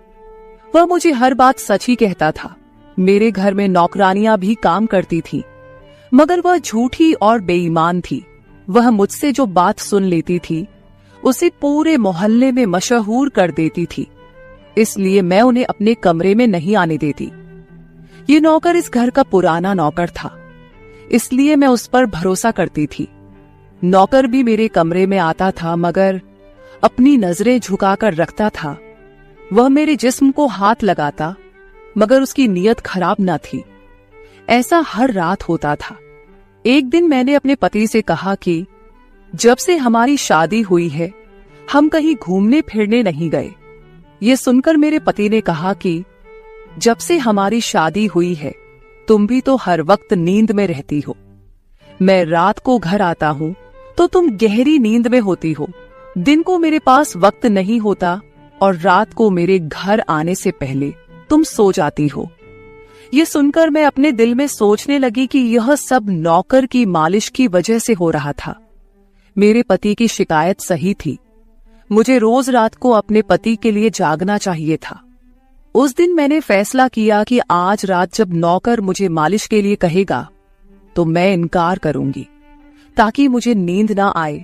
Speaker 1: वह मुझे हर बात सच ही कहता था। मेरे घर में नौकरानियां भी काम करती थी, मगर वह झूठी और बेईमान थी। वह मुझसे जो बात सुन लेती थी उसे पूरे मोहल्ले में मशहूर कर देती थी, इसलिए मैं उन्हें अपने कमरे में नहीं आने देती। ये नौकर इस घर का पुराना नौकर था, इसलिए मैं उस पर भरोसा करती थी। नौकर भी मेरे कमरे में आता था, मगर अपनी नजरें झुकाकर रखता था। वह मेरे जिस्म को हाथ लगाता, मगर उसकी नीयत खराब न थी। ऐसा हर रात होता था। एक दिन मैंने अपने पति से कहा कि जब से हमारी शादी हुई है हम कहीं घूमने फिरने नहीं गए। ये सुनकर मेरे पति ने कहा कि जब से हमारी शादी हुई है तुम भी तो हर वक्त नींद में रहती हो। मैं रात को घर आता हूँ तो तुम गहरी नींद में होती हो। दिन को मेरे पास वक्त नहीं होता और रात को मेरे घर आने से पहले तुम सो जाती हो। ये सुनकर मैं अपने दिल में सोचने लगी कि यह सब नौकर की मालिश की वजह से हो रहा था। मेरे पति की शिकायत सही थी। मुझे रोज रात को अपने पति के लिए जागना चाहिए था। उस दिन मैंने फैसला किया कि आज रात जब नौकर मुझे मालिश के लिए कहेगा तो मैं इनकार करूंगी, ताकि मुझे नींद ना आए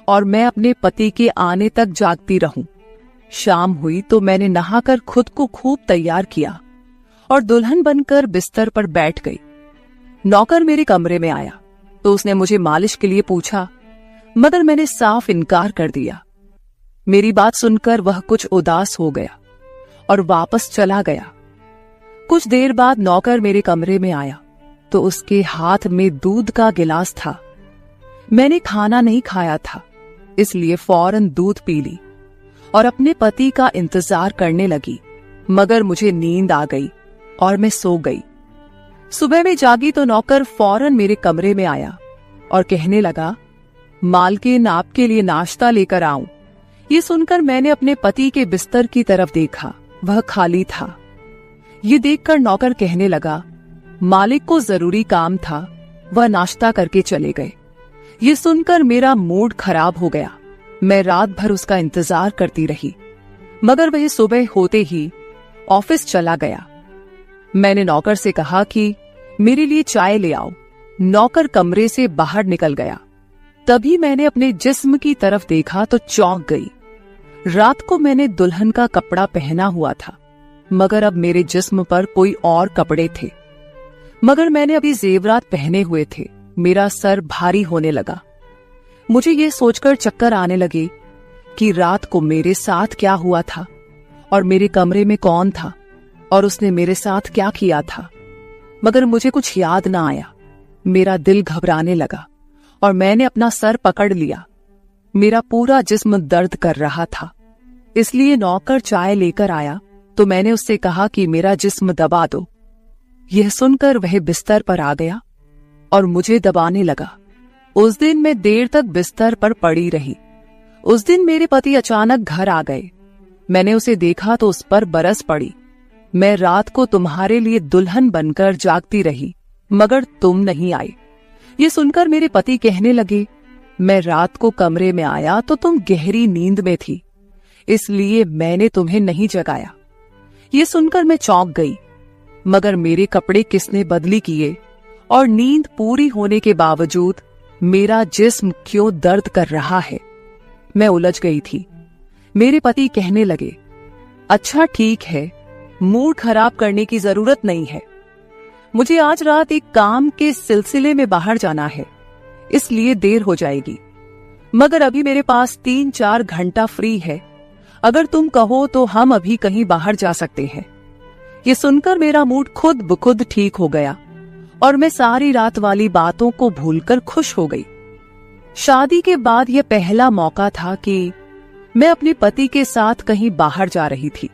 Speaker 1: और मैं अपने पति के आने तक जागती रहूं। शाम हुई तो मैंने नहाकर खुद को खूब तैयार किया और दुल्हन बनकर बिस्तर पर बैठ गई। नौकर मेरे कमरे में आया तो उसने मुझे मालिश के लिए पूछा, मगर मैंने साफ इनकार कर दिया। मेरी बात सुनकर वह कुछ उदास हो गया और वापस चला गया। कुछ देर बाद नौकर मेरे कमरे में आया तो उसके हाथ में दूध का गिलास था। मैंने खाना नहीं खाया था, इसलिए फौरन दूध पी ली और अपने पति का इंतजार करने लगी, मगर मुझे नींद आ गई और मैं सो गई। सुबह में जागी तो नौकर फौरन मेरे कमरे में आया और कहने लगा, मालकिन आपके लिए नाश्ता लेकर आऊं। ये सुनकर मैंने अपने पति के बिस्तर की तरफ देखा, वह खाली था। ये देखकर नौकर कहने लगा, मालिक को जरूरी काम था, वह नाश्ता करके चले गए। ये सुनकर मेरा मूड खराब हो गया। मैं रात भर उसका इंतजार करती रही, मगर वह सुबह होते ही ऑफिस चला गया। मैंने नौकर से कहा कि मेरे लिए चाय ले आओ। नौकर कमरे से बाहर निकल गया। तभी मैंने अपने जिस्म की तरफ देखा तो चौंक गई। रात को मैंने दुल्हन का कपड़ा पहना हुआ था, मगर अब मेरे जिस्म पर कोई और कपड़े थे। मगर मैंने अभी जेवरात पहने हुए थे। मेरा सर भारी होने लगा। मुझे ये सोचकर चक्कर आने लगे कि रात को मेरे साथ क्या हुआ था और मेरे कमरे में कौन था और उसने मेरे साथ क्या किया था, मगर मुझे कुछ याद ना आया। मेरा दिल घबराने लगा और मैंने अपना सर पकड़ लिया। मेरा पूरा जिस्म दर्द कर रहा था, इसलिए नौकर चाय लेकर आया तो मैंने उससे कहा कि मेरा जिस्म दबा दो। यह सुनकर वह बिस्तर पर आ गया और मुझे दबाने लगा। उस दिन मैं देर तक बिस्तर पर पड़ी रही। उस दिन मेरे पति अचानक घर आ गए। मैंने उसे देखा तो उस पर बरस पड़ी। मैं रात को तुम्हारे लिए दुल्हन बनकर जागती रही, मगर तुम नहीं आए। ये सुनकर मेरे पति कहने लगे, मैं रात को कमरे में आया तो तुम गहरी नींद में थी, इसलिए मैंने तुम्हें नहीं जगाया। ये सुनकर मैं चौंक गई, मगर मेरे कपड़े किसने बदली किए और नींद पूरी होने के बावजूद मेरा जिस्म क्यों दर्द कर रहा है? मैं उलझ गई थी। मेरे पति कहने लगे, अच्छा ठीक है, मूड खराब करने की जरूरत नहीं है। मुझे आज रात एक काम के सिलसिले में बाहर जाना है, इसलिए देर हो जाएगी, मगर अभी मेरे पास 3-4 घंटा फ्री है। अगर तुम कहो तो हम अभी कहीं बाहर जा सकते हैं। ये सुनकर मेरा मूड खुद ब खुद ठीक हो गया और मैं सारी रात वाली बातों को भूलकर खुश हो गई। शादी के बाद यह पहला मौका था कि मैं अपने पति के साथ कहीं बाहर जा रही थी।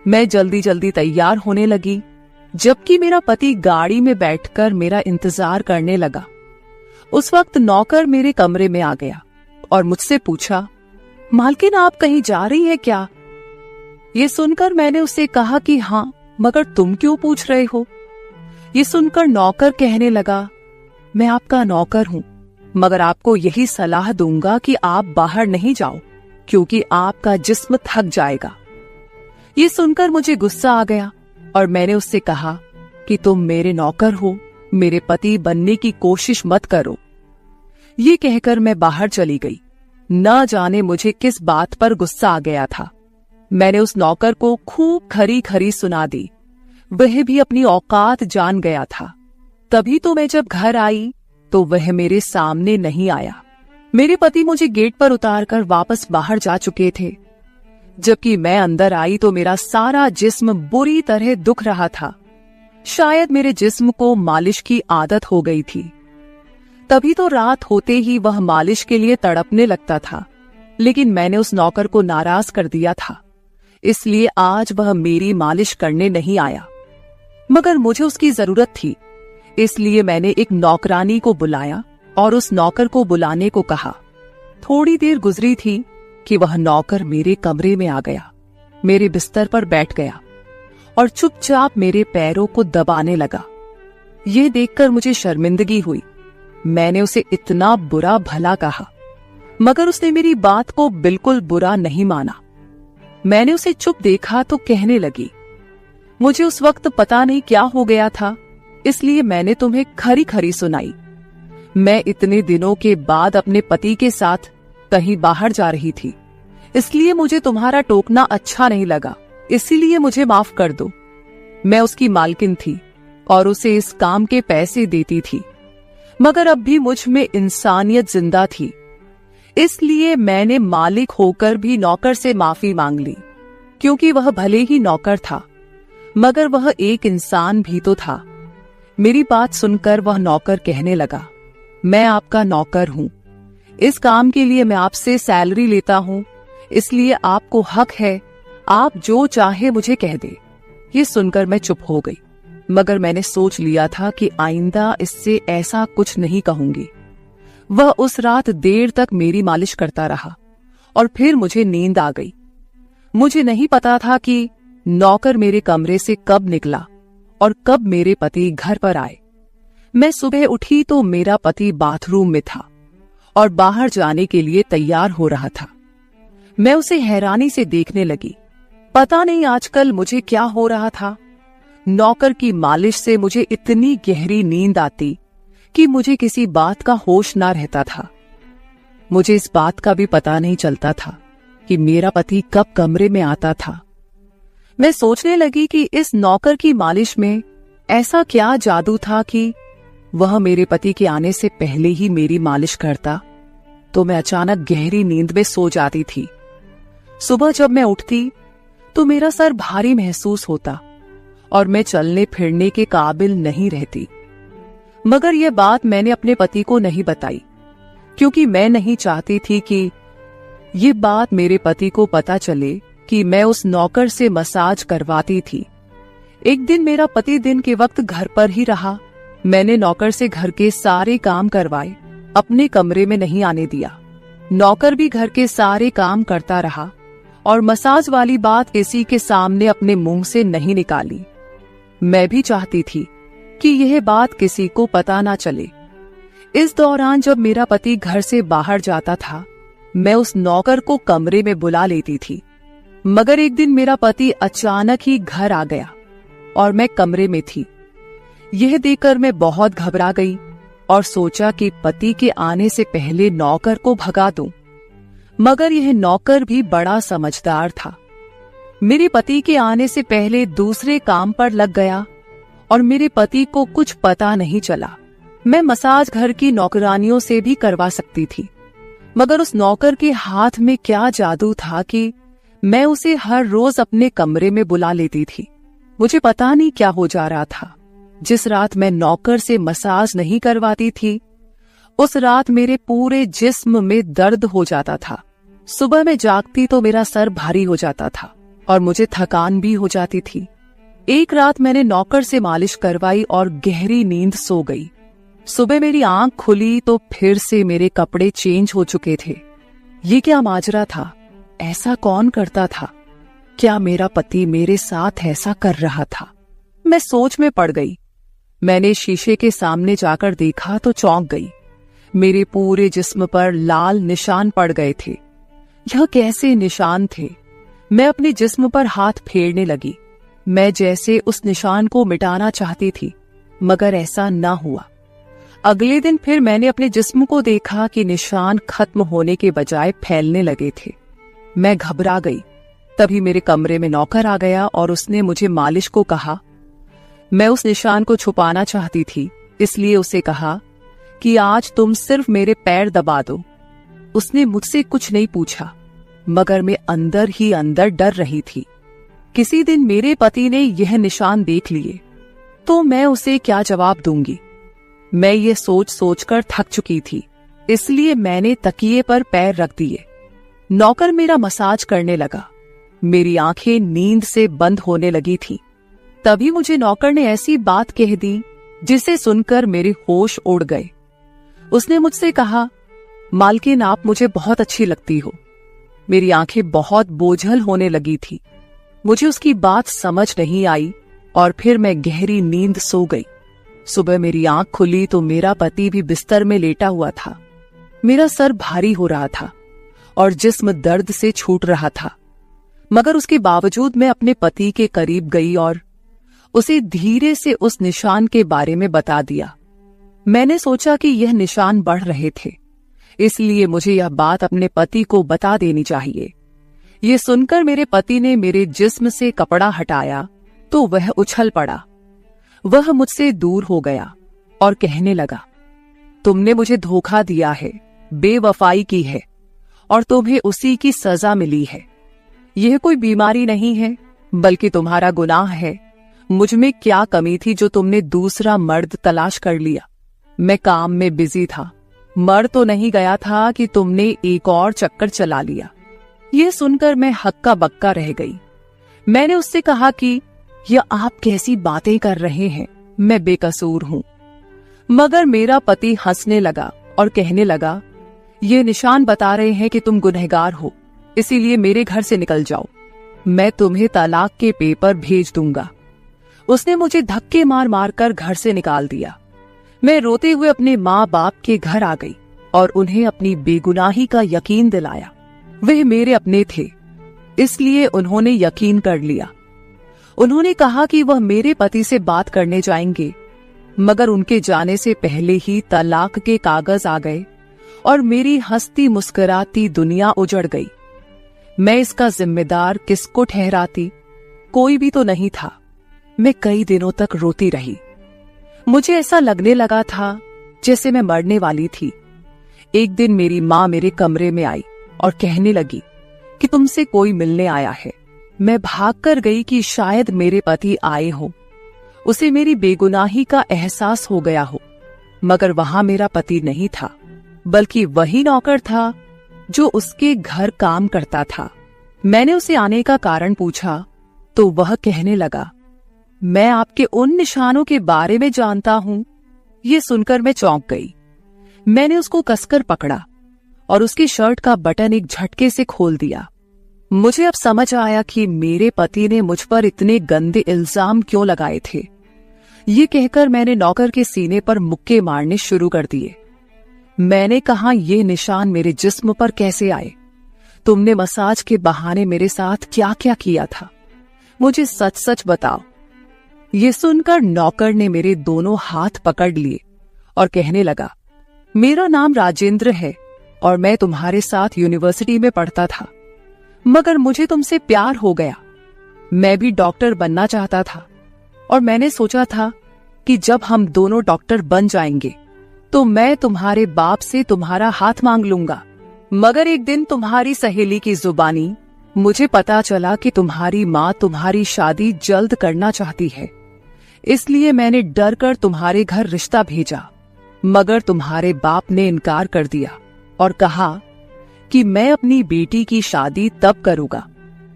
Speaker 1: मैं जल्दी जल्दी तैयार होने लगी, जबकि मेरा पति गाड़ी में बैठकर मेरा इंतजार करने लगा। उस वक्त नौकर मेरे कमरे में आ गया और मुझसे पूछा, मालकिन आप कहीं जा रही हैं क्या? ये सुनकर मैंने उससे कहा कि हाँ, मगर तुम क्यों पूछ रहे हो? ये सुनकर नौकर कहने लगा, मैं आपका नौकर हूं, मगर आपको यही सलाह दूंगा कि आप बाहर नहीं जाओ, क्योंकि आपका जिस्म थक जाएगा। ये सुनकर मुझे गुस्सा आ गया और मैंने उससे कहा कि तुम मेरे नौकर हो, मेरे पति बनने की कोशिश मत करो। ये कहकर मैं बाहर चली गई। न जाने मुझे किस बात पर गुस्सा आ गया था। मैंने उस नौकर को खूब खरी खरी सुना दी। वह भी अपनी औकात जान गया था। तभी तो मैं जब घर आई तो वह मेरे सामने नहीं आया। मेरे पति मुझे गेट पर उतारकर वापस बाहर जा चुके थे। जबकि मैं अंदर आई तो मेरा सारा जिस्म बुरी तरह दुख रहा था। शायद मेरे जिस्म को मालिश की आदत हो गई थी। तभी तो रात होते ही वह मालिश के लिए तड़पने लगता था, लेकिन मैंने उस नौकर को नाराज कर दिया था, इसलिए आज वह मेरी मालिश करने नहीं आया। मगर मुझे उसकी जरूरत थी, इसलिए मैंने एक नौकरानी को बुलाया और उस नौकर को बुलाने को कहा। थोड़ी देर गुजरी थी कि वह नौकर मेरे कमरे में आ गया, मेरे बिस्तर पर बैठ गया और चुपचाप मेरे पैरों को दबाने लगा। यह देखकर मुझे शर्मिंदगी हुई। मैंने उसे इतना बुरा भला कहा, मगर उसने मेरी बात को बिल्कुल बुरा नहीं माना। मैंने उसे चुप देखा तो कहने लगी, मुझे उस वक्त पता नहीं क्या हो गया था, इसलिए मैंने तुम्हें खरी खरी सुनाई। मैं इतने दिनों के बाद अपने पति के साथ कहीं बाहर जा रही थी, इसलिए मुझे तुम्हारा टोकना अच्छा नहीं लगा, इसीलिए मुझे माफ कर दो। मैं उसकी मालकिन थी और उसे इस काम के पैसे देती थी, मगर अब भी मुझ में इंसानियत जिंदा थी, इसलिए मैंने मालिक होकर भी नौकर से माफी मांग ली, क्योंकि वह भले ही नौकर था, मगर वह एक इंसान भी तो था। मेरी बात सुनकर वह नौकर कहने लगा, मैं आपका नौकर हूं, इस काम के लिए मैं आपसे सैलरी लेता हूं, इसलिए आपको हक है, आप जो चाहे मुझे कह दे। ये सुनकर मैं चुप हो गई, मगर मैंने सोच लिया था कि आइंदा इससे ऐसा कुछ नहीं कहूंगी। वह उस रात देर तक मेरी मालिश करता रहा और फिर मुझे नींद आ गई। मुझे नहीं पता था कि नौकर मेरे कमरे से कब निकला और कब मेरे पति घर पर आए। मैं सुबह उठी तो मेरा पति बाथरूम में था और बाहर जाने के लिए तैयार हो रहा था। मैं उसे हैरानी से देखने लगी। पता नहीं आजकल मुझे क्या हो रहा था। नौकर की मालिश से मुझे इतनी गहरी नींद आती कि मुझे किसी बात का होश ना रहता था। मुझे इस बात का भी पता नहीं चलता था कि मेरा पति कब कमरे में आता था। मैं सोचने लगी कि इस नौकर की मालिश में ऐसा क्या जादू था कि वह मेरे पति के आने से पहले ही मेरी मालिश करता, तो मैं अचानक गहरी नींद में सो जाती थी। सुबह जब मैं उठती तो मेरा सर भारी महसूस होता और मैं चलने फिरने के काबिल नहीं रहती। मगर यह बात मैंने अपने पति को नहीं बताई, क्योंकि मैं नहीं चाहती थी कि ये बात मेरे पति को पता चले कि मैं उस नौकर से मसाज करवाती थी। एक दिन मेरा पति दिन के वक्त घर पर ही रहा। मैंने नौकर से घर के सारे काम करवाए, अपने कमरे में नहीं आने दिया। नौकर भी घर के सारे काम करता रहा और मसाज वाली बात किसी के सामने अपने मुंह से नहीं निकाली। मैं भी चाहती थी कि यह बात किसी को पता ना चले। इस दौरान जब मेरा पति घर से बाहर जाता था, मैं उस नौकर को कमरे में बुला लेती थी। मगर एक दिन मेरा पति अचानक ही घर आ गया और मैं कमरे में थी। यह देखकर मैं बहुत घबरा गई और सोचा कि पति के आने से पहले नौकर को भगा दूं। मगर यह नौकर भी बड़ा समझदार था। मेरे पति के आने से पहले दूसरे काम पर लग गया और मेरे पति को कुछ पता नहीं चला। मैं मसाज घर की नौकरानियों से भी करवा सकती थी, मगर उस नौकर के हाथ में क्या जादू था कि मैं उसे हर रोज अपने कमरे में बुला लेती थी। मुझे पता नहीं क्या हो जा रहा था। जिस रात मैं नौकर से मसाज नहीं करवाती थी, उस रात मेरे पूरे जिस्म में दर्द हो जाता था। सुबह में जागती तो मेरा सर भारी हो जाता था और मुझे थकान भी हो जाती थी। एक रात मैंने नौकर से मालिश करवाई और गहरी नींद सो गई। सुबह मेरी आंख खुली तो फिर से मेरे कपड़े चेंज हो चुके थे। ये क्या माजरा था? ऐसा कौन करता था? क्या मेरा पति मेरे साथ ऐसा कर रहा था? मैं सोच में पड़ गई। मैंने शीशे के सामने जाकर देखा तो चौंक गई। मेरे पूरे जिस्म पर लाल निशान पड़ गए थे। यह कैसे निशान थे? मैं अपने जिस्म पर हाथ फेरने लगी। मैं जैसे उस निशान को मिटाना चाहती थी, मगर ऐसा न हुआ। अगले दिन फिर मैंने अपने जिस्म को देखा कि निशान खत्म होने के बजाय फैलने लगे थे। मैं घबरा गई। तभी मेरे कमरे में नौकर आ गया और उसने मुझे मालिश को कहा। मैं उस निशान को छुपाना चाहती थी, इसलिए उसे कहा कि आज तुम सिर्फ मेरे पैर दबा दो। उसने मुझसे कुछ नहीं पूछा, मगर मैं अंदर ही अंदर डर रही थी। किसी दिन मेरे पति ने यह निशान देख लिए तो मैं उसे क्या जवाब दूंगी। मैं ये सोच सोचकर थक चुकी थी, इसलिए मैंने तकिए पर पैर रख दिए। नौकर मेरा मसाज करने लगा। मेरी आंखें नींद से बंद होने लगी थी। तभी मुझे नौकर ने ऐसी बात कह दी जिसे सुनकर मेरे होश उड़ गए। उसने मुझसे कहा, मालकिन आप मुझे बहुत अच्छी लगती हो। मेरी आंखें बहुत बोझल होने लगी थी। मुझे उसकी बात समझ नहीं आई और फिर मैं गहरी नींद सो गई। सुबह मेरी आंख खुली तो मेरा पति भी बिस्तर में लेटा हुआ था। मेरा सर भारी हो रहा था और जिस्म दर्द से छूट रहा था, मगर उसके बावजूद मैं अपने पति के करीब गई और उसे धीरे से उस निशान के बारे में बता दिया। मैंने सोचा कि यह निशान बढ़ रहे थे, इसलिए मुझे यह बात अपने पति को बता देनी चाहिए। ये सुनकर मेरे पति ने मेरे जिस्म से कपड़ा हटाया तो वह उछल पड़ा। वह मुझसे दूर हो गया और कहने लगा, तुमने मुझे धोखा दिया है, बेवफाई की है और तुम्हें उसी की सजा मिली है। यह कोई बीमारी नहीं है, बल्कि तुम्हारा गुनाह है। मुझ में क्या कमी थी जो तुमने दूसरा मर्द तलाश कर लिया? मैं काम में बिजी था, मर तो नहीं गया था कि तुमने एक और चक्कर चला लिया। यह सुनकर मैं हक्का बक्का रह गई। मैंने उससे कहा कि यह आप कैसी बातें कर रहे हैं, मैं बेकसूर हूं। मगर मेरा पति हंसने लगा और कहने लगा, ये निशान बता रहे हैं कि तुम गुनहगार हो, इसीलिए मेरे घर से निकल जाओ। मैं तुम्हें तलाक के पेपर भेज दूंगा। उसने मुझे धक्के मार मार कर घर से निकाल दिया। मैं रोते हुए अपने माँ बाप के घर आ गई और उन्हें अपनी बेगुनाही का यकीन दिलाया। वे मेरे अपने थे, इसलिए उन्होंने यकीन कर लिया। उन्होंने कहा कि वह मेरे पति से बात करने जाएंगे, मगर उनके जाने से पहले ही तलाक के कागज आ गए और मेरी हंसती मुस्कुराती दुनिया उजड़ गई। मैं इसका जिम्मेदार किसको ठहराती? कोई भी तो नहीं था। मैं कई दिनों तक रोती रही। मुझे ऐसा लगने लगा था जैसे मैं मरने वाली थी। एक दिन मेरी माँ मेरे कमरे में आई और कहने लगी कि तुमसे कोई मिलने आया है। मैं भागकर गई कि शायद मेरे पति आए हो, उसे मेरी बेगुनाही का एहसास हो गया हो। मगर वहां मेरा पति नहीं था, बल्कि वही नौकर था जो उसके घर काम करता था। मैंने उसे आने का कारण पूछा तो वह कहने लगा, मैं आपके उन निशानों के बारे में जानता हूं। ये सुनकर मैं चौंक गई। मैंने उसको कसकर पकड़ा और उसकी शर्ट का बटन एक झटके से खोल दिया। मुझे अब समझ आया कि मेरे पति ने मुझ पर इतने गंदे इल्जाम क्यों लगाए थे। ये कहकर मैंने नौकर के सीने पर मुक्के मारने शुरू कर दिए। मैंने कहा, ये निशान मेरे जिस्म पर कैसे आए? तुमने मसाज के बहाने मेरे साथ क्या क्या किया था? मुझे सच सच बताओ। ये सुनकर नौकर ने मेरे दोनों हाथ पकड़ लिए और कहने लगा, मेरा नाम राजेंद्र है और मैं तुम्हारे साथ यूनिवर्सिटी में पढ़ता था, मगर मुझे तुमसे प्यार हो गया। मैं भी डॉक्टर बनना चाहता था और मैंने सोचा था कि जब हम दोनों डॉक्टर बन जाएंगे तो मैं तुम्हारे बाप से तुम्हारा हाथ मांग लूंगा। मगर एक दिन तुम्हारी सहेली की जुबानी मुझे पता चला कि तुम्हारी माँ तुम्हारी शादी जल्द करना चाहती है, इसलिए मैंने डर कर तुम्हारे घर रिश्ता भेजा। मगर तुम्हारे बाप ने इनकार कर दिया और कहा कि मैं अपनी बेटी की शादी तब करूंगा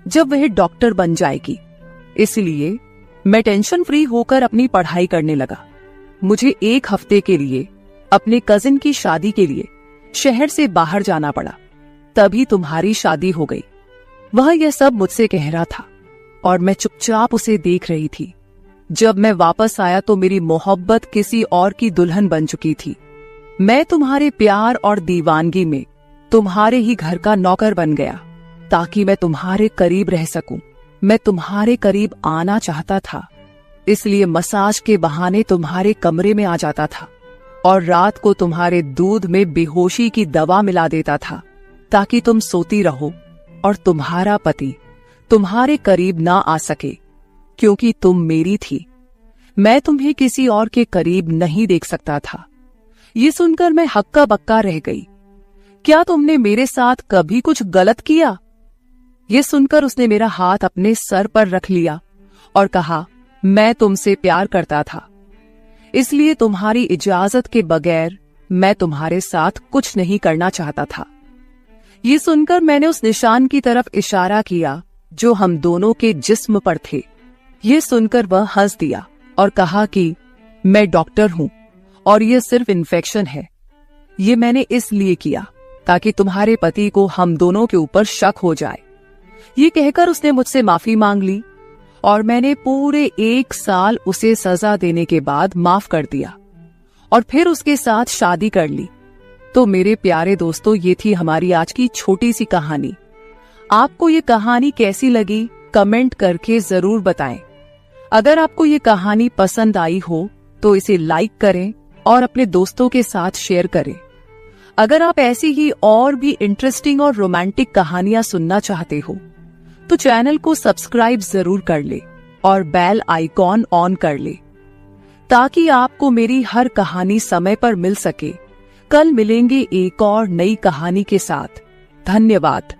Speaker 1: जब वह डॉक्टर बन जाएगी। इसलिए मैं टेंशन फ्री होकर अपनी पढ़ाई करने लगा। मुझे 1 हफ्ते के लिए अपने कजिन की शादी के लिए शहर से बाहर जाना पड़ा, तभी तुम्हारी शादी हो गई। वह यह सब मुझसे कह रहा था और मैं चुपचाप उसे देख रही थी। जब मैं वापस आया तो मेरी मोहब्बत किसी और की दुल्हन बन चुकी थी। मैं तुम्हारे प्यार और दीवानगी में तुम्हारे ही घर का नौकर बन गया ताकि मैं तुम्हारे करीब रह सकूं। मैं तुम्हारे करीब आना चाहता था, इसलिए मसाज के बहाने तुम्हारे कमरे में आ जाता था और रात को तुम्हारे दूध में बेहोशी की दवा मिला देता था ताकि तुम सोती रहो और तुम्हारा पति तुम्हारे करीब ना आ सके, क्योंकि तुम मेरी थी। मैं तुम्हें किसी और के करीब नहीं देख सकता था। ये सुनकर मैं हक्का बक्का रह गई। क्या तुमने मेरे साथ कभी कुछ गलत किया? ये सुनकर उसने मेरा हाथ अपने सर पर रख लिया और कहा, मैं तुमसे प्यार करता था, इसलिए तुम्हारी इजाजत के बगैर मैं तुम्हारे साथ कुछ नहीं करना चाहता था। ये सुनकर मैंने उस निशान की तरफ इशारा किया जो हम दोनों के जिस्म पर थे। ये सुनकर वह हंस दिया और कहा कि मैं डॉक्टर हूं और यह सिर्फ इन्फेक्शन है। ये मैंने इसलिए किया ताकि तुम्हारे पति को हम दोनों के ऊपर शक हो जाए। ये कहकर उसने मुझसे माफी मांग ली और मैंने पूरे 1 साल उसे सजा देने के बाद माफ कर दिया और फिर उसके साथ शादी कर ली। तो मेरे प्यारे दोस्तों, ये थी हमारी आज की छोटी सी कहानी। आपको ये कहानी कैसी लगी कमेंट करके जरूर बताएं। अगर आपको ये कहानी पसंद आई हो तो इसे लाइक करें और अपने दोस्तों के साथ शेयर करें। अगर आप ऐसी ही और भी इंटरेस्टिंग और रोमांटिक कहानियां सुनना चाहते हो तो चैनल को सब्सक्राइब जरूर कर ले और बेल आइकॉन ऑन कर ले ताकि आपको मेरी हर कहानी समय पर मिल सके। कल मिलेंगे एक और नई कहानी के साथ। धन्यवाद।